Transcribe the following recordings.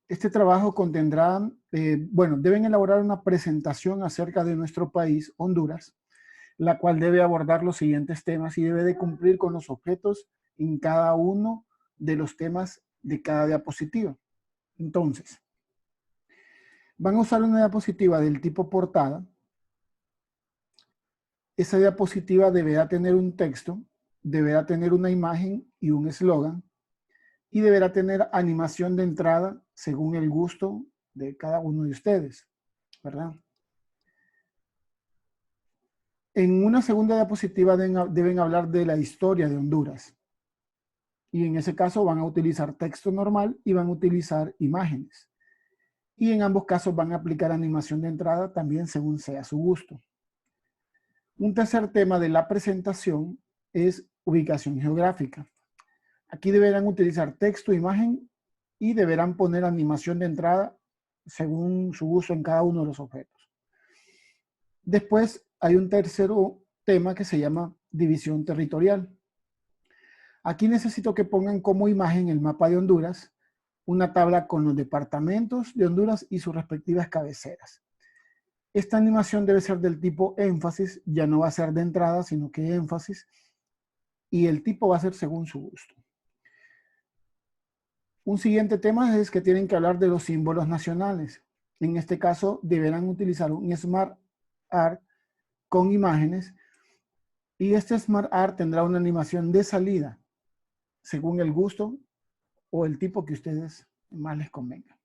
Este trabajo contendrá, bueno, deben elaborar una presentación acerca de nuestro país, Honduras, la cual debe abordar los siguientes temas y debe de cumplir con los objetos en cada uno de los temas de cada diapositiva. Entonces, van a usar una diapositiva del tipo portada. Esa diapositiva deberá tener un texto, deberá tener una imagen y un eslogan, y deberá tener animación de entrada según el gusto de cada uno de ustedes, ¿verdad? En una segunda diapositiva deben hablar de la historia de Honduras. Y en ese caso van a utilizar texto normal y van a utilizar imágenes. Y en ambos casos van a aplicar animación de entrada también según sea su gusto. Un tercer tema de la presentación es ubicación geográfica. Aquí deberán utilizar texto, imagen y deberán poner animación de entrada según su uso en cada uno de los objetos. Después hay un tercero tema que se llama división territorial. Aquí necesito que pongan como imagen el mapa de Honduras, una tabla con los departamentos de Honduras y sus respectivas cabeceras. Esta animación debe ser del tipo énfasis, ya no va a ser de entrada, sino que énfasis, y el tipo va a ser según su gusto. Un siguiente tema es que tienen que hablar de los símbolos nacionales. En este caso, deberán utilizar un Smart Art con imágenes y este Smart Art tendrá una animación de salida según el gusto o el tipo que ustedes más les convenga.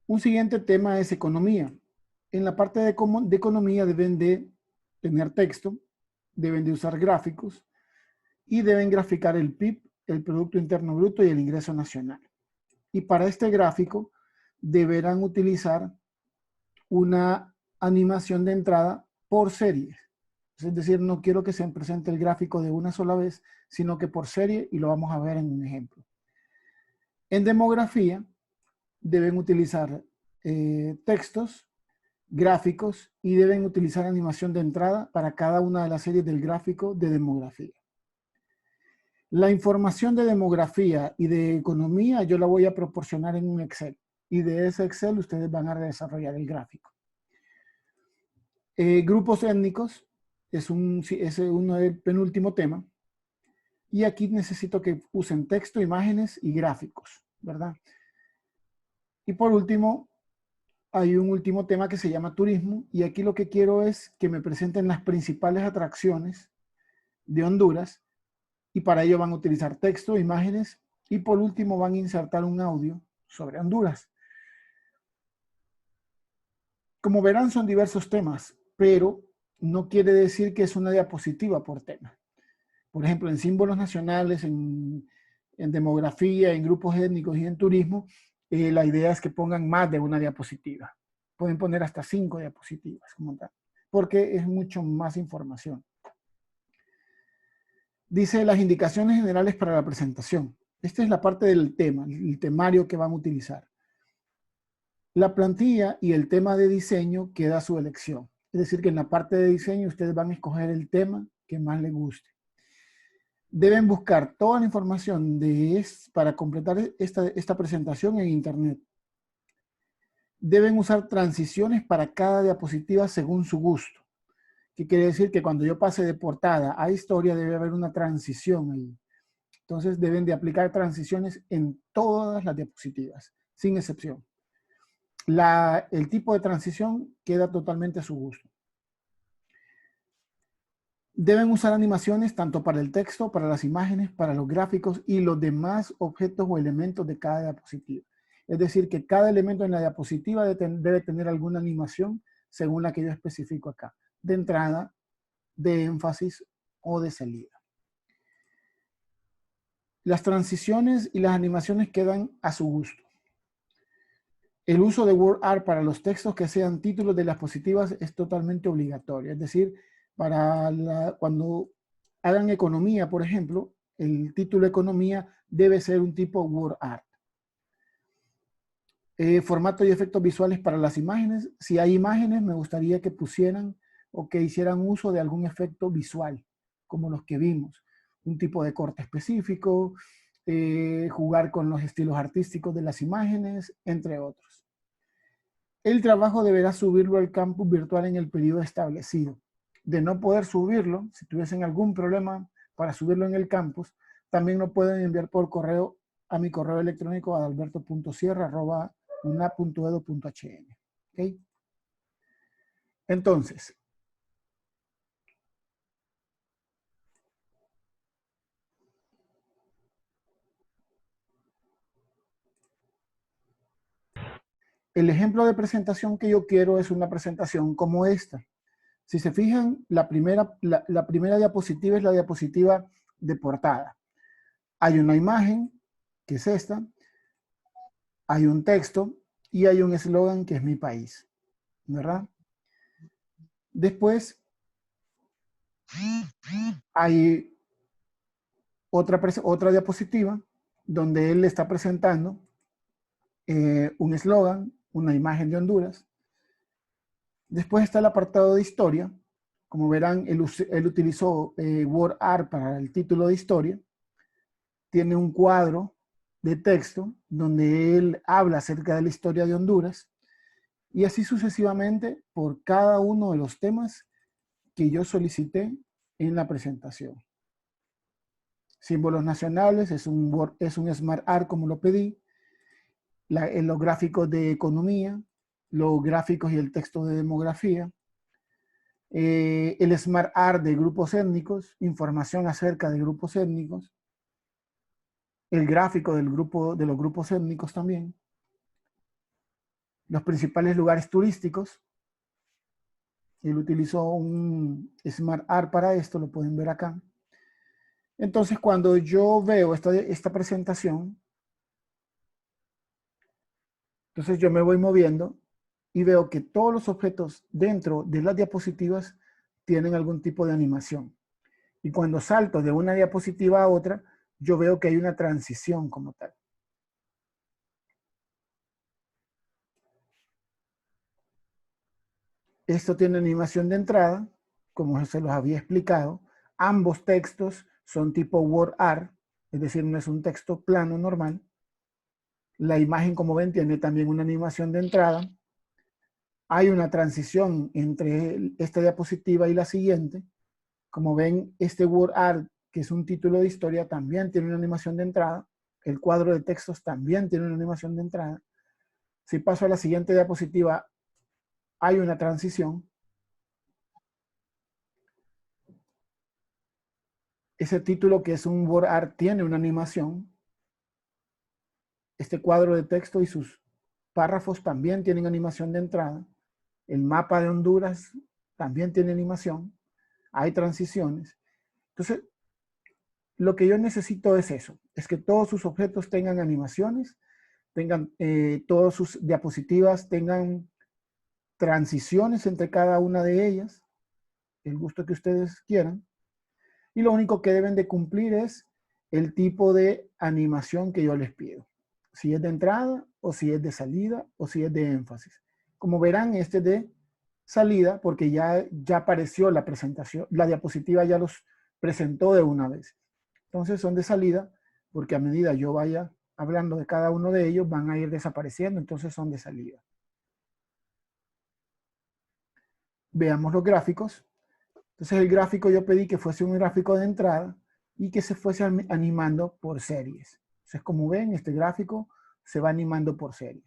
Un siguiente tema es economía. En la parte de economía deben de tener texto, deben de usar gráficos y deben graficar el PIB, el Producto Interno Bruto y el ingreso nacional. Y para este gráfico deberán utilizar una animación de entrada por serie. Es decir, no quiero que se presente el gráfico de una sola vez, sino que por serie, y lo vamos a ver en un ejemplo. En demografía deben utilizar textos, gráficos y deben utilizar animación de entrada para cada una de las series del gráfico de demografía. La información de demografía y de economía yo la voy a proporcionar en un Excel y de ese Excel ustedes van a desarrollar el gráfico. Grupos étnicos es uno del penúltimo tema y aquí necesito que usen texto, imágenes y gráficos, ¿verdad? Y por último, hay un último tema que se llama turismo y aquí lo que quiero es que me presenten las principales atracciones de Honduras y para ello van a utilizar texto, imágenes y por último van a insertar un audio sobre Honduras. Como verán son diversos temas, pero no quiere decir que es una diapositiva por tema. Por ejemplo, en símbolos nacionales, en demografía, en grupos étnicos y en turismo, la idea es que pongan más de una diapositiva. Pueden poner hasta 5 diapositivas, como tal, porque es mucho más información. Dice las indicaciones generales para la presentación. Esta es la parte del tema, el temario que van a utilizar. La plantilla y el tema de diseño queda a su elección. Es decir, que en la parte de diseño ustedes van a escoger el tema que más les guste. Deben buscar toda la información para completar esta presentación en Internet. Deben usar transiciones para cada diapositiva según su gusto. Que quiere decir que cuando yo pase de portada a historia debe haber una transición ahí. Entonces deben de aplicar transiciones en todas las diapositivas, sin excepción. El tipo de transición queda totalmente a su gusto. Deben usar animaciones tanto para el texto, para las imágenes, para los gráficos y los demás objetos o elementos de cada diapositiva. Es decir, que cada elemento en la diapositiva debe tener alguna animación según la que yo especifico acá, de entrada, de énfasis o de salida. Las transiciones y las animaciones quedan a su gusto. El uso de WordArt para los textos que sean títulos de diapositivas es totalmente obligatorio. Es decir, cuando hagan economía, por ejemplo, el título economía debe ser un tipo WordArt. Formato y efectos visuales para las imágenes. Si hay imágenes, me gustaría que pusieran o que hicieran uso de algún efecto visual, como los que vimos. Un tipo de corte específico, jugar con los estilos artísticos de las imágenes, entre otros. El trabajo deberá subirlo al campus virtual en el periodo establecido. De no poder subirlo, si tuviesen algún problema para subirlo en el campus, también lo pueden enviar por correo a mi correo electrónico adalberto.sierra@una.edu.hn. ¿Okay? Entonces, el ejemplo de presentación que yo quiero es una presentación como esta. Si se fijan, la primera diapositiva es la diapositiva de portada. Hay una imagen, que es esta, hay un texto y hay un eslogan que es mi país, ¿verdad? Después hay otra diapositiva donde él está presentando un eslogan, una imagen de Honduras. Después está el apartado de historia. Como verán, él utilizó WordArt para el título de historia. Tiene un cuadro de texto donde él habla acerca de la historia de Honduras. Y así sucesivamente por cada uno de los temas que yo solicité en la presentación. Símbolos nacionales, es un Smart Art como lo pedí. Los gráficos de economía, los gráficos y el texto de demografía. El Smart Art de grupos étnicos, información acerca de grupos étnicos. El gráfico de los grupos étnicos también. Los principales lugares turísticos. Él utilizó un Smart Art para esto, lo pueden ver acá. Entonces, cuando yo veo esta presentación, entonces yo me voy moviendo y veo que todos los objetos dentro de las diapositivas tienen algún tipo de animación. Y cuando salto de una diapositiva a otra, yo veo que hay una transición como tal. Esto tiene animación de entrada, como se los había explicado. Ambos textos son tipo WordArt, es decir, no es un texto plano normal. La imagen, como ven, tiene también una animación de entrada. Hay una transición entre esta diapositiva y la siguiente. Como ven, este WordArt, que es un título de historia, también tiene una animación de entrada. El cuadro de textos también tiene una animación de entrada. Si paso a la siguiente diapositiva, hay una transición. Ese título, que es un WordArt, tiene una animación. Este cuadro de texto y sus párrafos también tienen animación de entrada. El mapa de Honduras también tiene animación. Hay transiciones. Entonces, lo que yo necesito es eso, es que todos sus objetos tengan animaciones, tengan todas sus diapositivas, tengan transiciones entre cada una de ellas, el gusto que ustedes quieran. Y lo único que deben de cumplir es el tipo de animación que yo les pido. Si es de entrada, o si es de salida, o si es de énfasis. Como verán, este es de salida, porque ya apareció la presentación, la diapositiva ya los presentó de una vez. Entonces son de salida, porque a medida yo vaya hablando de cada uno de ellos, van a ir desapareciendo, entonces son de salida. Veamos los gráficos. Entonces el gráfico yo pedí que fuese un gráfico de entrada y que se fuese animando por series. Entonces, como ven, este gráfico se va animando por series.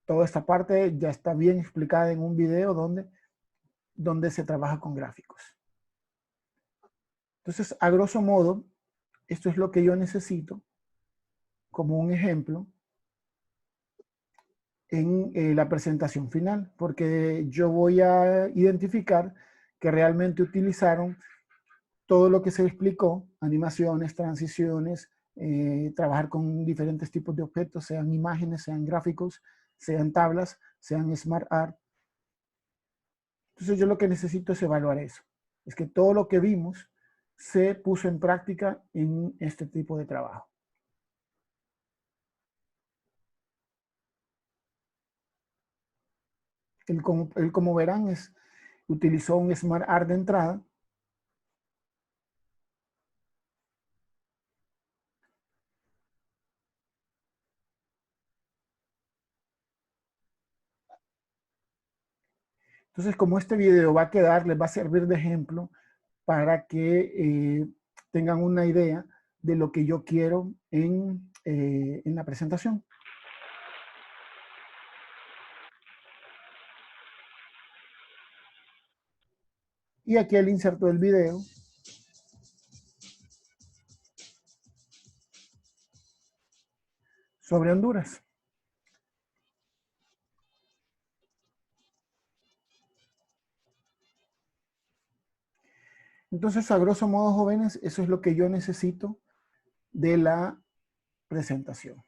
Toda esta parte ya está bien explicada en un video donde se trabaja con gráficos. Entonces, a grosso modo, esto es lo que yo necesito como un ejemplo en la presentación final, porque yo voy a identificar que realmente utilizaron todo lo que se explicó, animaciones, transiciones, trabajar con diferentes tipos de objetos, sean imágenes, sean gráficos, sean tablas, sean smart art. Entonces yo lo que necesito es evaluar eso. Es que todo lo que vimos se puso en práctica en este tipo de trabajo. Él como verán, utilizó un Smart Art de entrada. Entonces, como este video va a quedar, les va a servir de ejemplo para que tengan una idea de lo que yo quiero en la presentación. Y aquí el inserto del video. Sobre Honduras. Entonces, a grosso modo, jóvenes, eso es lo que yo necesito de la presentación.